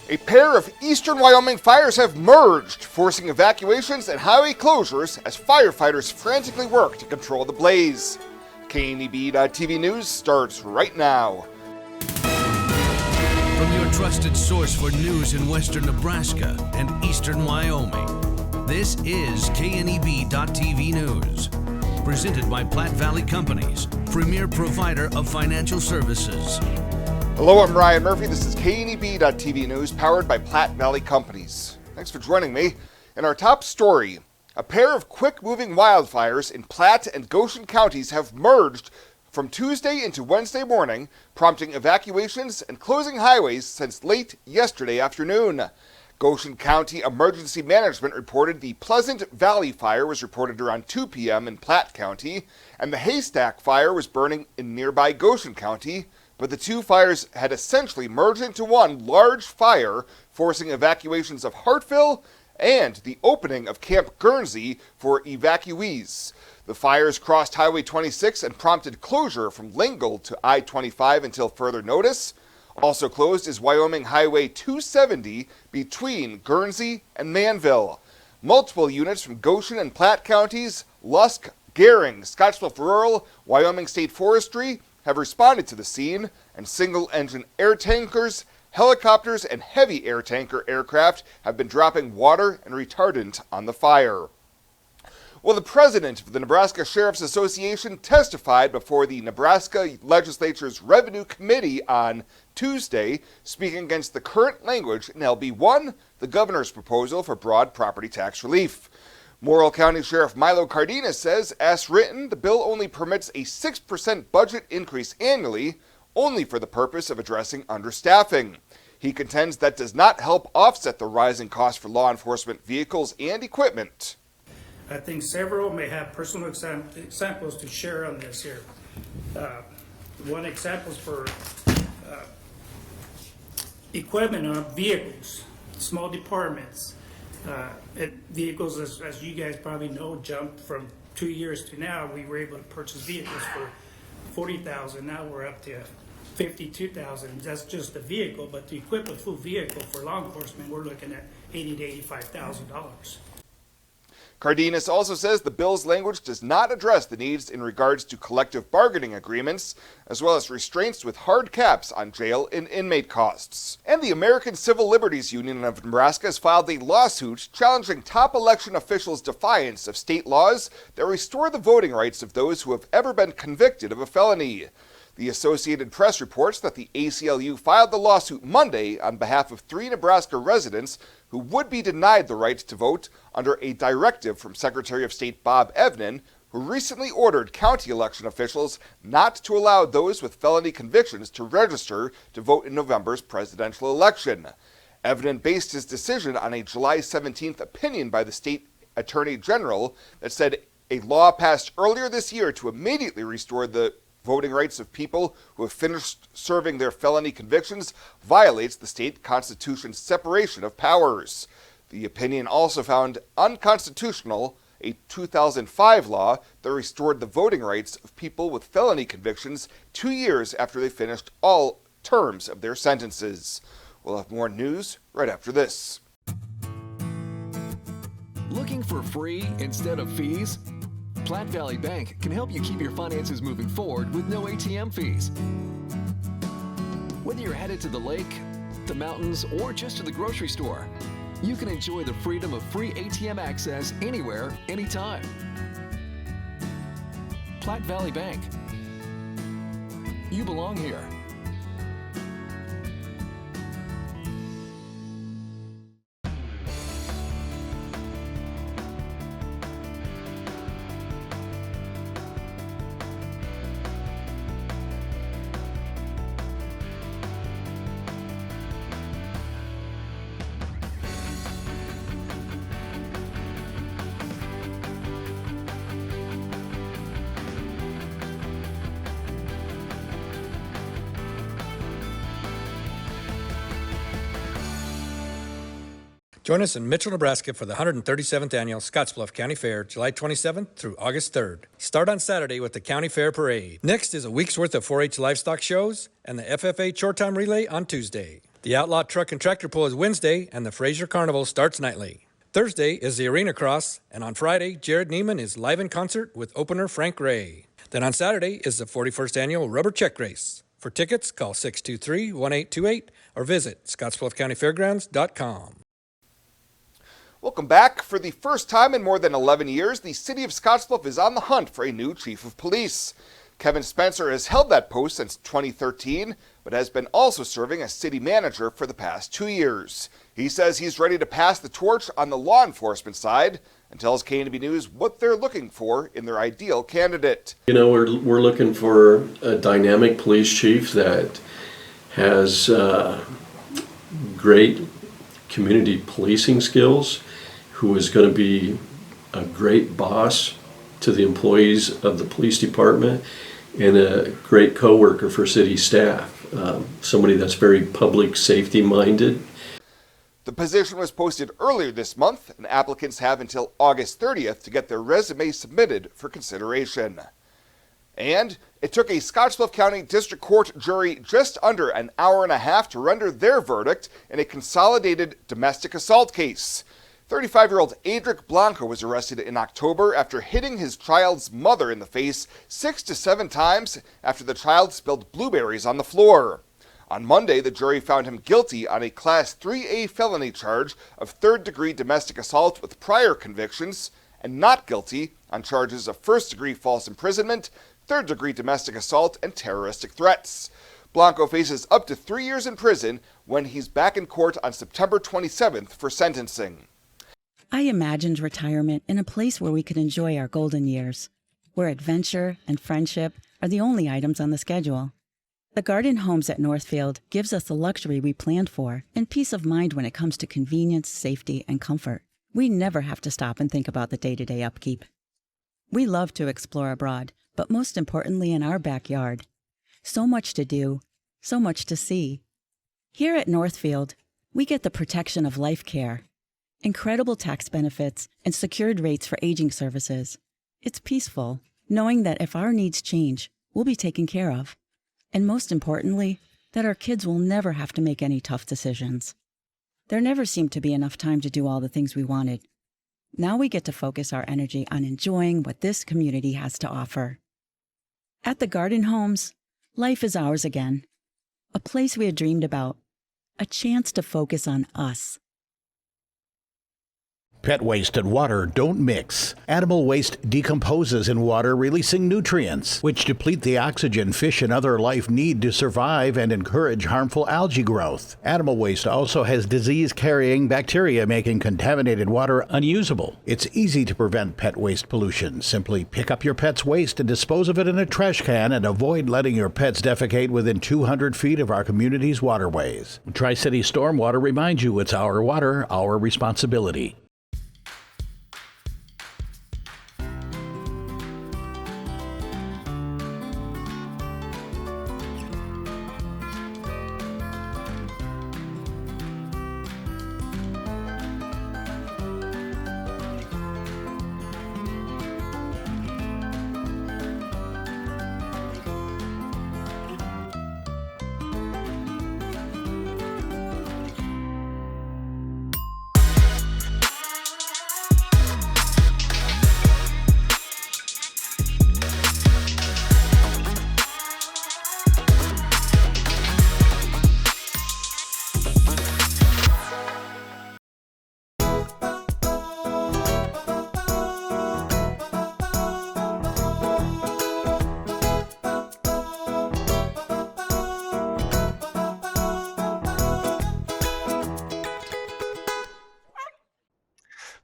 A pair of eastern Wyoming fires have merged, forcing evacuations and highway closures as firefighters frantically work to control the blaze. KNEB.TV News starts right now. From your trusted source for news in western Nebraska and eastern Wyoming, this is KNEB.TV News. Presented by Platte Valley Companies, premier provider of financial services. Hello, I'm Ryan Murphy. This is KNEB.TV News, powered by Platte Valley Companies. Thanks for joining me. In our top story, a pair of quick-moving wildfires in Platte and Goshen counties have merged from Tuesday into Wednesday morning, prompting evacuations and closing highways since late yesterday afternoon. Goshen County Emergency Management reported the Pleasant Valley Fire was reported around 2 p.m. in Platte County, and the Haystack Fire was burning in nearby Goshen County, but the two fires had essentially merged into one large fire, forcing evacuations of Hartville and the opening of Camp Guernsey for evacuees. The fires crossed Highway 26 and prompted closure from Lingle to I-25 until further notice. Also closed is Wyoming Highway 270 between Guernsey and Manville. Multiple units from Goshen and Platte counties, Lusk, Gering, Scottsbluff Rural, Wyoming State Forestry have responded to the scene, and single-engine air tankers, helicopters, and heavy air tanker aircraft have been dropping water and retardant on the fire. Well, the president of the Nebraska Sheriff's Association testified before the Nebraska Legislature's Revenue Committee on Tuesday, speaking against the current language in LB 1, the governor's proposal for broad property tax relief. Morrill County Sheriff Milo Cardenas says, as written, the bill only permits a 6% budget increase annually, only for the purpose of addressing understaffing. He contends that does not help offset the rising cost for law enforcement vehicles and equipment. I think several may have personal examples to share on this here. One example is for equipment of vehicles, small departments. Vehicles, as you guys probably know, jumped from 2 years to now. We were able to purchase vehicles for $40,000. Now we're up to $52,000. That's just the vehicle, but to equip a full vehicle for law enforcement, we're looking at $80,000 to $85,000. Cardenas also says the bill's language does not address the needs in regards to collective bargaining agreements, as well as restraints with hard caps on jail and inmate costs. And the American Civil Liberties Union of Nebraska has filed a lawsuit challenging top election officials' defiance of state laws that restore the voting rights of those who have ever been convicted of a felony. The Associated Press reports that the ACLU filed the lawsuit Monday on behalf of 3 Nebraska residents who would be denied the right to vote under a directive from Secretary of State Bob Evnen, who recently ordered county election officials not to allow those with felony convictions to register to vote in November's presidential election. Evnen based his decision on a July 17th opinion by the state attorney general that said a law passed earlier this year to immediately restore the voting rights of people who have finished serving their felony convictions violates the state constitution's separation of powers. The opinion also found unconstitutional a 2005 law that restored the voting rights of people with felony convictions 2 years after they finished all terms of their sentences. We'll have more news right after this. Looking for free instead of fees? Platte Valley Bank can help you keep your finances moving forward with no ATM fees. Whether you're headed to the lake, the mountains, or just to the grocery store, you can enjoy the freedom of free ATM access anywhere, anytime. Platte Valley Bank. You belong here. Join us in Mitchell, Nebraska for the 137th Annual Scottsbluff County Fair, July 27th through August 3rd. Start on Saturday with the County Fair Parade. Next is a week's worth of 4-H livestock shows and the FFA Short Time Relay on Tuesday. The Outlaw Truck and Tractor Pull is Wednesday, and the Fraser Carnival starts nightly. Thursday is the Arena Cross, and on Friday, Jared Neiman is live in concert with opener Frank Ray. Then on Saturday is the 41st Annual Rubber Check Race. For tickets, call 623-1828 or visit ScottsBluffCountyFairgrounds.com. Welcome back. For the first time in more than 11 years, the city of Scottsbluff is on the hunt for a new chief of police. Kevin Spencer has held that post since 2013, but has been also serving as city manager for the past 2 years. He says he's ready to pass the torch on the law enforcement side and tells KNB News what they're looking for in their ideal candidate. You know, we're looking for a dynamic police chief that has great community policing skills, who is going to be a great boss to the employees of the police department and a great coworker for city staff. Somebody that's very public safety minded. The position was posted earlier this month, and applicants have until August 30th to get their resume submitted for consideration. And it took a Scottsbluff County District Court jury just under an hour and a half to render their verdict in a consolidated domestic assault case. 35-year-old Adric Blanco was arrested in October after hitting his child's mother in the face 6 to 7 times after the child spilled blueberries on the floor. On Monday, the jury found him guilty on a Class 3A felony charge of third-degree domestic assault with prior convictions, and not guilty on charges of first-degree false imprisonment, third-degree domestic assault, and terroristic threats. Blanco faces up to 3 years in prison when he's back in court on September 27th for sentencing. I imagined retirement in a place where we could enjoy our golden years, where adventure and friendship are the only items on the schedule. The Garden Homes at Northfield gives us the luxury we planned for and peace of mind when it comes to convenience, safety, and comfort. We never have to stop and think about the day-to-day upkeep. We love to explore abroad, but most importantly in our backyard. So much to do, so much to see. Here at Northfield, we get the protection of life care, incredible tax benefits, and secured rates for aging services. It's peaceful, knowing that if our needs change, we'll be taken care of. And most importantly, that our kids will never have to make any tough decisions. There never seemed to be enough time to do all the things we wanted. Now we get to focus our energy on enjoying what this community has to offer. At the Garden Homes, life is ours again. A place we had dreamed about. A chance to focus on us. Pet waste and water don't mix. Animal waste decomposes in water, releasing nutrients, which deplete the oxygen fish and other life need to survive and encourage harmful algae growth. Animal waste also has disease-carrying bacteria, making contaminated water unusable. It's easy to prevent pet waste pollution. Simply pick up your pet's waste and dispose of it in a trash can, and avoid letting your pets defecate within 200 feet of our community's waterways. Tri-City Stormwater reminds you it's our water, our responsibility.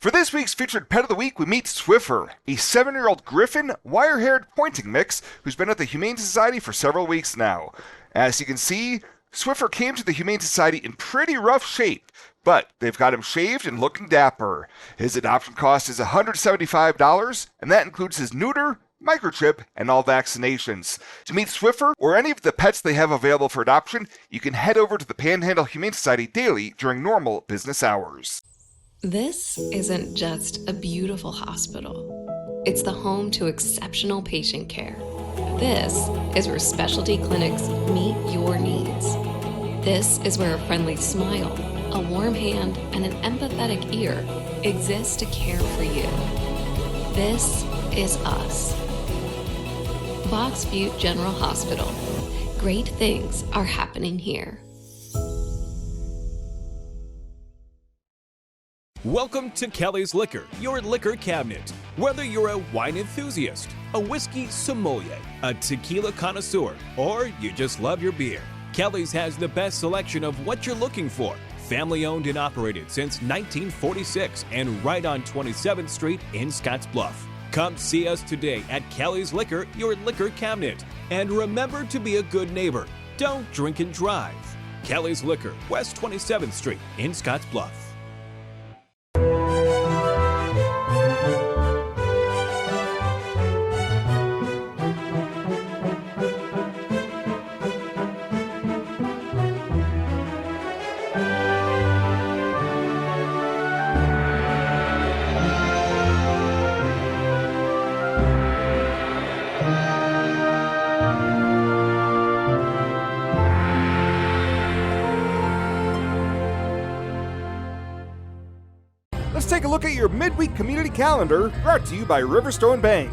For this week's featured Pet of the Week, we meet Swiffer, a 7-year-old griffin, wire-haired pointing mix who's been at the Humane Society for several weeks now. As you can see, Swiffer came to the Humane Society in pretty rough shape, but they've got him shaved and looking dapper. His adoption cost is $175, and that includes his neuter, microchip, and all vaccinations. To meet Swiffer or any of the pets they have available for adoption, you can head over to the Panhandle Humane Society daily during normal business hours. This isn't just a beautiful hospital. It's the home to exceptional patient care. This is where specialty clinics meet your needs. This is where a friendly smile, a warm hand, and an empathetic ear exist to care for you. This is us. Box Butte General Hospital. Great things are happening here. Welcome to Kelly's Liquor, your liquor cabinet. Whether you're a wine enthusiast, a whiskey sommelier, a tequila connoisseur, or you just love your beer, Kelly's has the best selection of what you're looking for. Family owned and operated since 1946 and right on 27th Street in Scottsbluff. Come see us today at Kelly's Liquor, your liquor cabinet. And remember to be a good neighbor. Don't drink and drive. Kelly's Liquor, West 27th Street in Scottsbluff. Let's take a look at your midweek community calendar, brought to you by Riverstone Bank.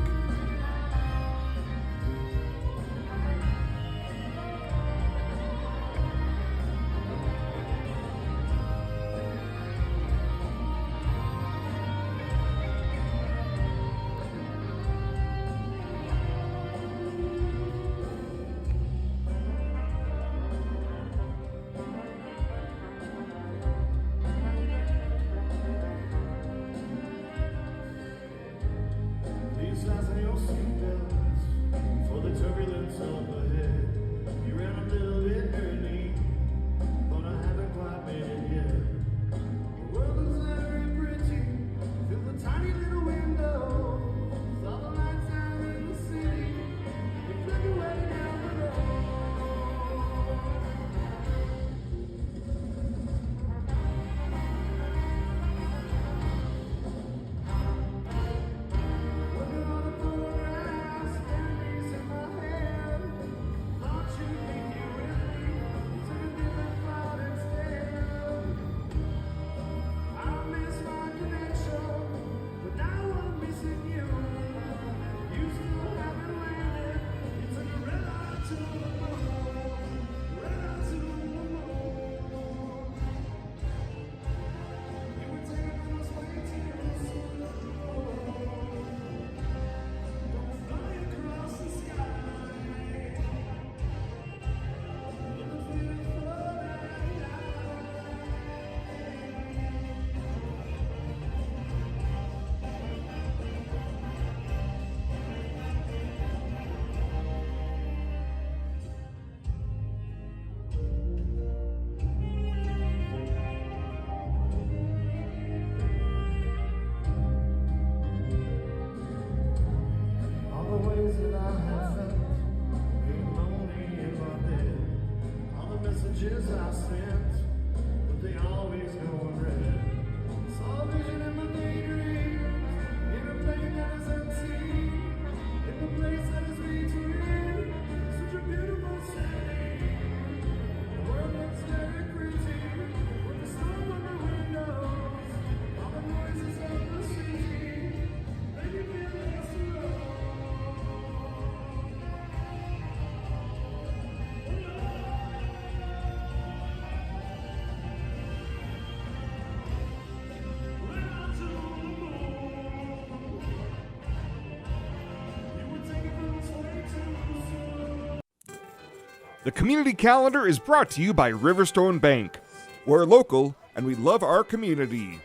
The community calendar is brought to you by Riverstone Bank. We're local and we love our community.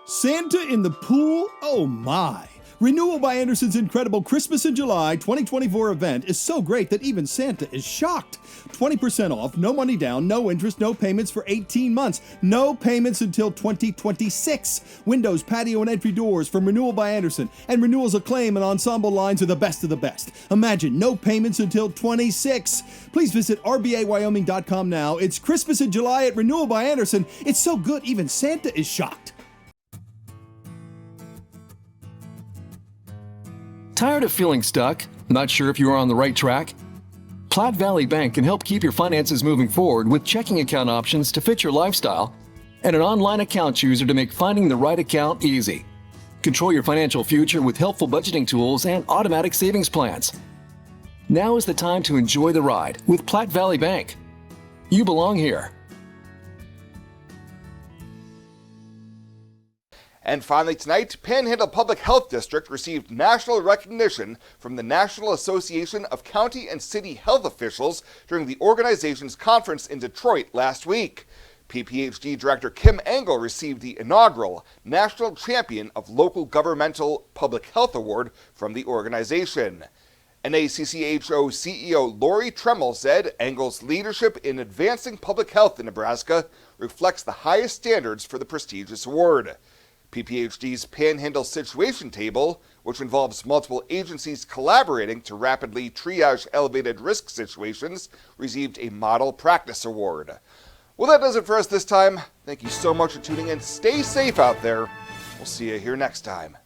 Santa in the pool? Oh my! Renewal by Anderson's incredible Christmas in July 2024 event is so great that even Santa is shocked. 20% off, no money down, no interest, no payments for 18 months. No payments until 2026. Windows, patio, and entry doors from Renewal by Anderson. And Renewal's Acclaim and Ensemble lines are the best of the best. Imagine no payments until 26. Please visit rbawyoming.com now. It's Christmas in July at Renewal by Anderson. It's so good, even Santa is shocked. Tired of feeling stuck? Not sure if you are on the right track? Platte Valley Bank can help keep your finances moving forward with checking account options to fit your lifestyle and an online account chooser to make finding the right account easy. Control your financial future with helpful budgeting tools and automatic savings plans. Now is the time to enjoy the ride with Platte Valley Bank. You belong here. And finally tonight, Panhandle Public Health District received national recognition from the National Association of County and City Health Officials during the organization's conference in Detroit last week. PPHD Director Kim Engel received the inaugural National Champion of Local Governmental Public Health Award from the organization. NACCHO CEO Lori Tremmel said Engel's leadership in advancing public health in Nebraska reflects the highest standards for the prestigious award. PPHD's Panhandle Situation Table, which involves multiple agencies collaborating to rapidly triage elevated risk situations, received a Model Practice Award. Well, that does it for us this time. Thank you so much for tuning in. Stay safe out there. We'll see you here next time.